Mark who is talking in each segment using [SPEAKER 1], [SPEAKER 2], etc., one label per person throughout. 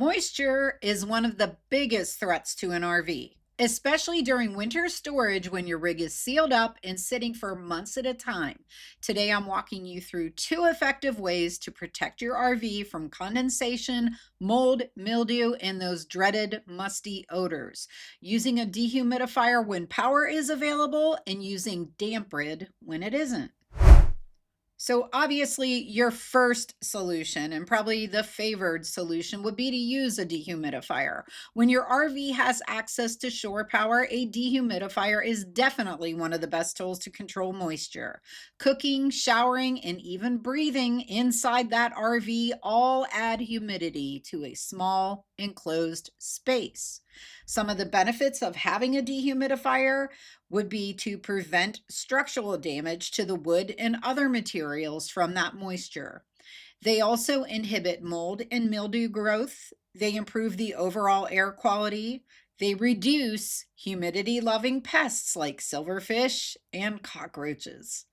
[SPEAKER 1] Moisture is one of the biggest threats to an RV, especially during winter storage when your rig is sealed up and sitting for months at a time. Today, I'm walking you through two effective ways to protect your RV from condensation, mold, mildew, and those dreaded musty odors. Using a dehumidifier when power is available and using DampRid when it isn't. So obviously your first solution and probably the favored solution would be to use a dehumidifier. When your RV has access to shore power, a dehumidifier is definitely one of the best tools to control moisture. Cooking, showering, and even breathing inside that RV all add humidity to a small enclosed space. Some of the benefits of having a dehumidifier would be to prevent structural damage to the wood and other materials from that moisture. They also inhibit mold and mildew growth. They improve the overall air quality. They reduce humidity-loving pests like silverfish and cockroaches.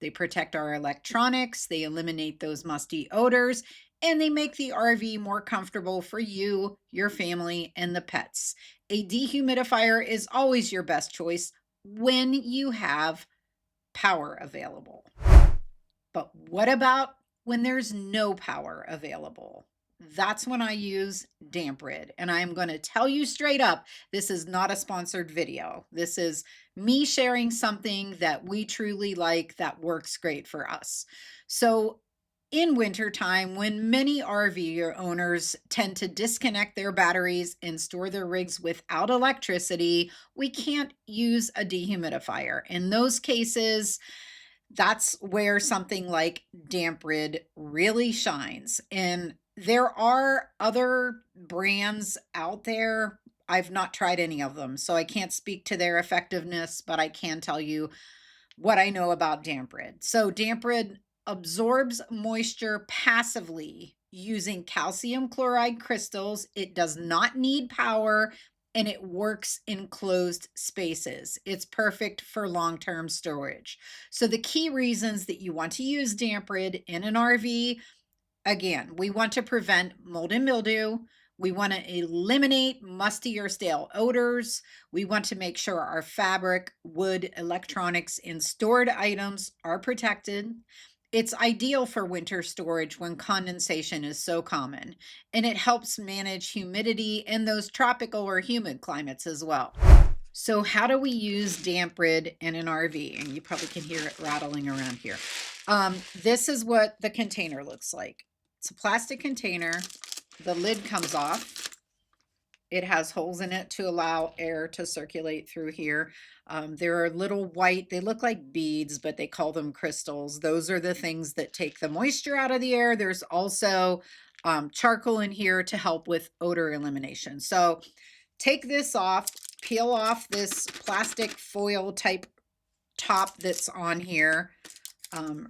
[SPEAKER 1] They protect our electronics. They eliminate those musty odors, and they make the RV more comfortable for you, your family, and the pets. A dehumidifier is always your best choice when you have power available. But what about when there's no power available? That's when I use DampRid. And I'm going to tell you straight up, this is not a sponsored video. This is me sharing something that we truly like that works great for us. So in wintertime, when many RV owners tend to disconnect their batteries and store their rigs without electricity, we can't use a dehumidifier. In those cases, that's where something like DampRid really shines. And there are other brands out there. I've not tried any of them, so I can't speak to their effectiveness, but I can tell you what I know about DampRid. So DampRid absorbs moisture passively using calcium chloride crystals. It does not need power and it works in closed spaces. It's perfect for long-term storage. So the key reasons that you want to use DampRid in an RV, again, we want to prevent mold and mildew. We want to eliminate musty or stale odors. We want to make sure our fabric, wood, electronics, and stored items are protected. It's ideal for winter storage when condensation is so common, and it helps manage humidity in those tropical or humid climates as well. So how do we use DampRid in an RV? And you probably can hear it rattling around here. This is what the container looks like. It's a plastic container. The lid comes off. It has holes in it to allow air to circulate through here. There are little white, they look like beads, but they call them crystals. Those are the things that take the moisture out of the air. There's also charcoal in here to help with odor elimination. So take this off, peel off this plastic foil type top that's on here.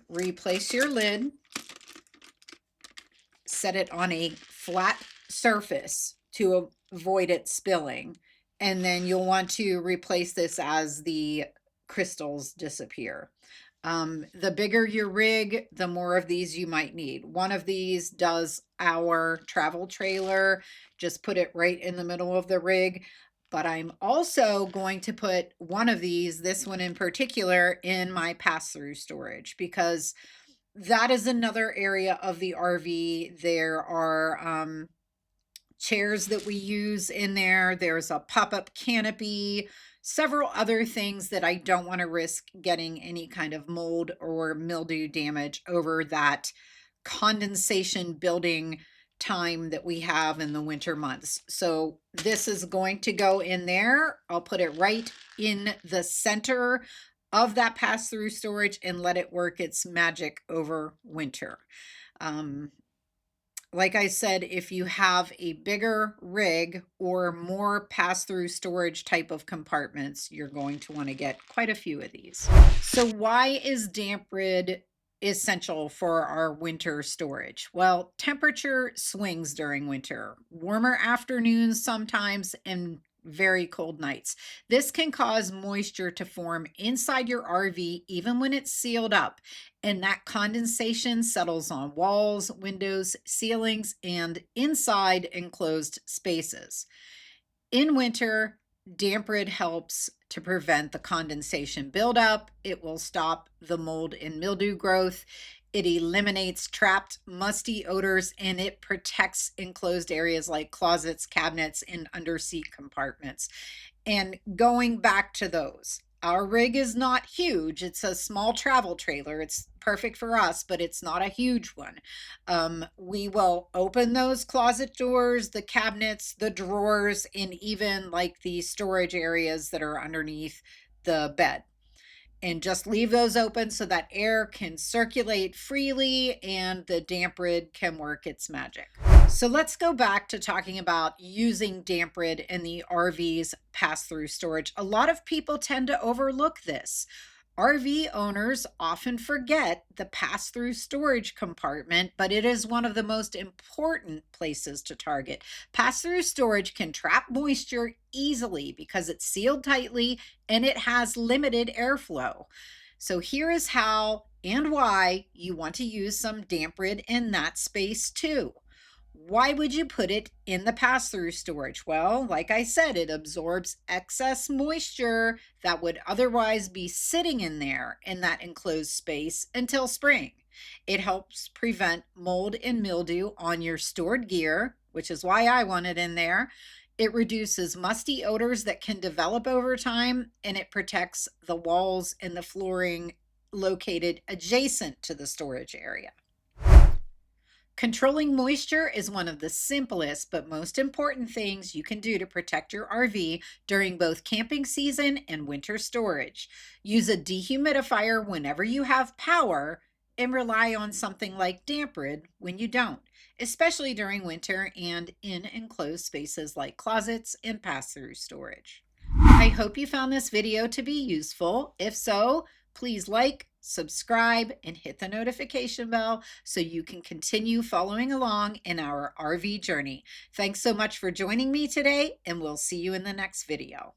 [SPEAKER 1] Replace your lid. Set it on a flat surface to avoid it spilling. And then you'll want to replace this as the crystals disappear. The bigger your rig, the more of these you might need. One of these does our travel trailer. Just put it right in the middle of the rig. But I'm also going to put one of these, this one in particular, in my pass-through storage because that is another area of the RV. There are chairs that we use in there. There's a pop-up canopy, several other things that I don't want to risk getting any kind of mold or mildew damage over that condensation building time that we have in the winter months. So this is going to go in there. I'll put it right in the center of that pass-through storage and let it work its magic over winter. Like I said, if you have a bigger rig or more pass-through storage type of compartments, you're going to want to get quite a few of these. So why is DampRid essential for our winter storage? Well, temperature swings during winter. Warmer afternoons sometimes and very cold nights. This can cause moisture to form inside your RV even when it's sealed up, and that condensation settles on walls, windows, ceilings, and inside enclosed spaces. In winter, DampRid helps to prevent the condensation buildup. It will stop the mold and mildew growth. It eliminates trapped musty odors, and it protects enclosed areas like closets, cabinets, and underseat compartments. And going back to those, our rig is not huge. It's a small travel trailer. It's perfect for us, but it's not a huge one. We will open those closet doors, the cabinets, the drawers, and even like the storage areas that are underneath the bed, and just leave those open so that air can circulate freely and the DampRid can work its magic. So let's go back to talking about using DampRid in the RV's pass-through storage. A lot of people tend to overlook this. RV owners often forget the pass-through storage compartment, but it is one of the most important places to target. Pass-through storage can trap moisture easily because it's sealed tightly and it has limited airflow. So here is how and why you want to use some DampRid in that space too. Why would you put it in the pass-through storage? Well, like I said, it absorbs excess moisture that would otherwise be sitting in there in that enclosed space until spring. It helps prevent mold and mildew on your stored gear, which is why I want it in there. It reduces musty odors that can develop over time, and it protects the walls and the flooring located adjacent to the storage area. Controlling moisture is one of the simplest but most important things you can do to protect your RV during both camping season and winter storage. Use a dehumidifier whenever you have power and rely on something like DampRid when you don't, especially during winter and in enclosed spaces like closets and pass-through storage. I hope you found this video to be useful. If so, please like, subscribe, and hit the notification bell so you can continue following along in our RV journey. Thanks so much for joining me today, and we'll see you in the next video.